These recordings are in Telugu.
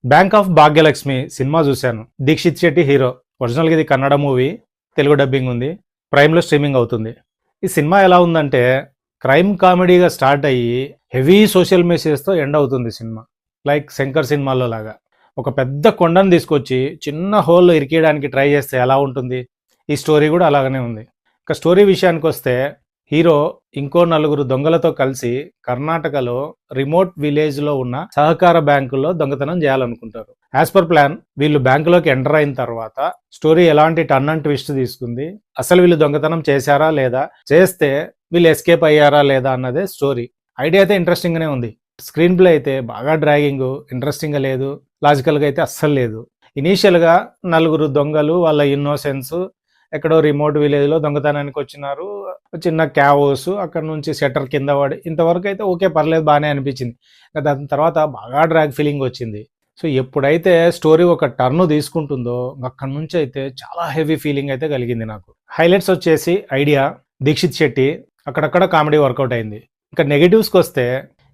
బ్యాంక్ ఆఫ్ భాగ్యలక్ష్మి సినిమా చూశాను. దీక్షిత్ శెట్టి హీరో. ఒరిజినల్గా ఇది కన్నడ మూవీ, తెలుగు డబ్బింగ్ ఉంది. ప్రైమ్లో స్ట్రీమింగ్ అవుతుంది. ఈ సినిమా ఎలా ఉందంటే క్రైమ్ కామెడీగా స్టార్ట్ అయ్యి హెవీ సోషల్ మెసేజ్తో ఎండ్ అవుతుంది సినిమా. లైక్ శంకర్ సినిమాలో లాగా ఒక పెద్ద కొండను తీసుకొచ్చి చిన్న హోల్లో ఇరికేయడానికి ట్రై చేస్తే ఎలా ఉంటుంది, ఈ స్టోరీ కూడా అలాగనే ఉంది. ఇక స్టోరీ విషయానికి వస్తే హీరో ఇంకో నలుగురు దొంగలతో కలిసి కర్ణాటకలో రిమోట్ విలేజ్లో ఉన్న సహకార బ్యాంకుల్లో దొంగతనం చేయాలనుకుంటారు. యాజ్ పర్ ప్లాన్ వీళ్ళు బ్యాంకులోకి ఎంటర్ అయిన తర్వాత స్టోరీ ఎలాంటి టర్న్ అండ్ ట్విస్ట్ తీసుకుంది, అసలు వీళ్ళు దొంగతనం చేశారా లేదా, చేస్తే వీళ్ళు ఎస్కేప్ అయ్యారా లేదా అన్నదే స్టోరీ. ఐడియా అయితే ఇంట్రెస్టింగ్గానే ఉంది. స్క్రీన్ ప్లే అయితే బాగా డ్రాగింగ్, ఇంట్రెస్టింగ్గా లేదు, లాజికల్గా అయితే అస్సలు లేదు. ఇనీషియల్గా నలుగురు దొంగలు వాళ్ళ ఇన్నోసెన్స్ ఎక్కడో రిమోట్ విలేజ్లో దొంగతనానికి వచ్చినారు. చిన్న క్యావోస్, అక్కడ నుంచి షట్టర్ కింద పడి, ఇంతవరకు అయితే ఓకే, పర్లేదు, బాగానే అనిపించింది. దాని తర్వాత బాగా డ్రాగ్ ఫీలింగ్ వచ్చింది. సో ఎప్పుడైతే స్టోరీ ఒక టర్న్ తీసుకుంటుందో అక్కడి నుంచి అయితే చాలా హెవీ ఫీలింగ్ అయితే కలిగింది నాకు. హైలైట్స్ వచ్చేసి ఐడియా, దీక్షిత్ శెట్టి, అక్కడక్కడ కామెడీ వర్కౌట్ అయింది. ఇంకా నెగిటివ్స్కి వస్తే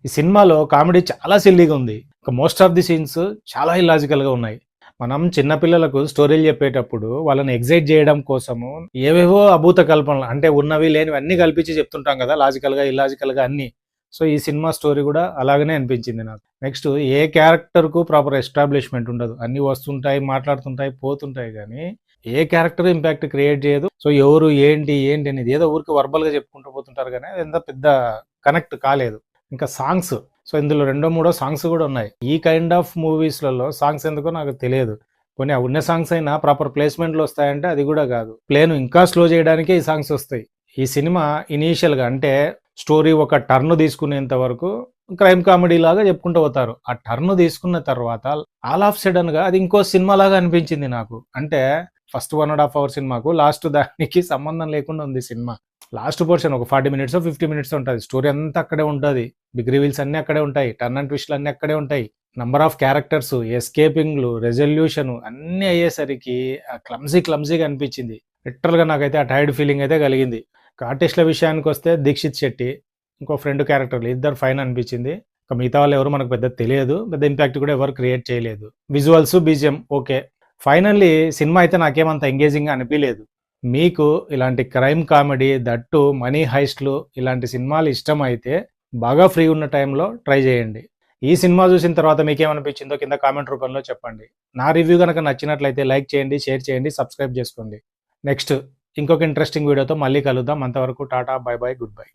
ఈ సినిమాలో కామెడీ చాలా సిల్లీగా ఉంది. ఇంకా మోస్ట్ ఆఫ్ ది సీన్స్ చాలా ఇల్లాజికల్గా ఉన్నాయి. మనం చిన్నపిల్లలకు స్టోరీలు చెప్పేటప్పుడు వాళ్ళని ఎగ్జైట్ చేయడం కోసము ఏవేవో అభూత కల్పనలు, అంటే ఉన్నవి లేనివి అన్నీ కల్పించి చెప్తుంటాం కదా, లాజికల్గా ఇల్లాజికల్గా అన్నీ. సో ఈ సినిమా స్టోరీ కూడా అలాగనే అనిపించింది నాకు. నెక్స్ట్, ఏ క్యారెక్టర్కు ప్రాపర్ ఎస్టాబ్లిష్మెంట్ ఉండదు, అన్నీ వస్తుంటాయి, మాట్లాడుతుంటాయి, పోతుంటాయి, కానీ ఏ క్యారెక్టర్ ఇంపాక్ట్ క్రియేట్ చేయదు. సో ఎవరు ఏంటి అనేది ఏదో ఊరికి వర్బల్గా చెప్పుకుంటూ పోతుంటారు, కానీ అది ఎంత పెద్ద కనెక్ట్ కాలేదు. ఇంకా సాంగ్స్, సో ఇందులో 2-3 సాంగ్స్ కూడా ఉన్నాయి. ఈ కైండ్ ఆఫ్ మూవీస్లలో సాంగ్స్ ఎందుకో నాకు తెలియదు. కొన్ని ఆ ఉన్న సాంగ్స్ అయినా ప్రాపర్ ప్లేస్మెంట్లో వస్తాయంటే అది కూడా కాదు. ప్లేను ఇంకా స్లో చేయడానికే ఈ సాంగ్స్ వస్తాయి. ఈ సినిమా ఇనీషియల్గా అంటే స్టోరీ ఒక టర్న్ తీసుకునేంత వరకు క్రైమ్ కామెడీ లాగా చెప్పుకుంటూ పోతారు. ఆ టర్న్ తీసుకున్న తర్వాత ఆల్ ఆఫ్ సడన్గా అది ఇంకో సినిమా లాగా అనిపించింది నాకు. అంటే ఫస్ట్ 1.5 అవర్ సినిమాకు లాస్ట్ దానికి సంబంధం లేకుండా ఉంది సినిమా. లాస్ట్ పోర్షన్ ఒక 40 మినిట్స్ 50 మినిట్స్ ఉంటుంది. స్టోరీ అంతా అక్కడే ఉంటుంది, బిగ్ రివీల్స్ అన్నీ అక్కడే ఉంటాయి, టర్న్ అండ్ ట్విస్ట్లు అన్నీ అక్కడే ఉంటాయి. నంబర్ ఆఫ్ క్యారెక్టర్స్, ఎస్కేపింగ్లు, రెజల్యూషన్ అన్నీ అయ్యేసరికి క్లమ్జీగా అనిపించింది. లిటరల్గా నాకైతే ఆ టైర్డ్ ఫీలింగ్ అయితే కలిగింది. ఆర్టిస్టుల విషయానికి వస్తే దీక్షిత్ శెట్టి, ఇంకో ఫ్రెండ్ క్యారెక్టర్లు ఇద్దరు ఫైన్ అనిపించింది. ఇంకా మిగతా వాళ్ళు ఎవరు మనకు పెద్ద తెలియదు, పెద్ద ఇంపాక్ట్ కూడా ఎవరు క్రియేట్ చేయలేదు. Visuals, BGM okay. Finally cinema అయితే నాకేమంత ఎంగేజింగ్గా అనిపించలేదు. మీకు ఇలాంటి క్రైమ్ కామెడీ, దట్టు మనీ హైస్ట్లు, ఇలాంటి సినిమాలు ఇష్టం అయితే బాగా ఫ్రీ ఉన్న టైంలో ట్రై చేయండి. ఈ సినిమా చూసిన తర్వాత మీకేమనిపించిందో కింద కామెంట్ రూపంలో చెప్పండి. నా రివ్యూ కనుక నచ్చినట్లయితే లైక్ చేయండి, షేర్ చేయండి, సబ్స్క్రైబ్ చేసుకోండి. నెక్స్ట్ ఇంకొక ఇంట్రెస్టింగ్ వీడియోతో మళ్ళీ కలుద్దాం. అంతవరకు Tata, by by, good bye.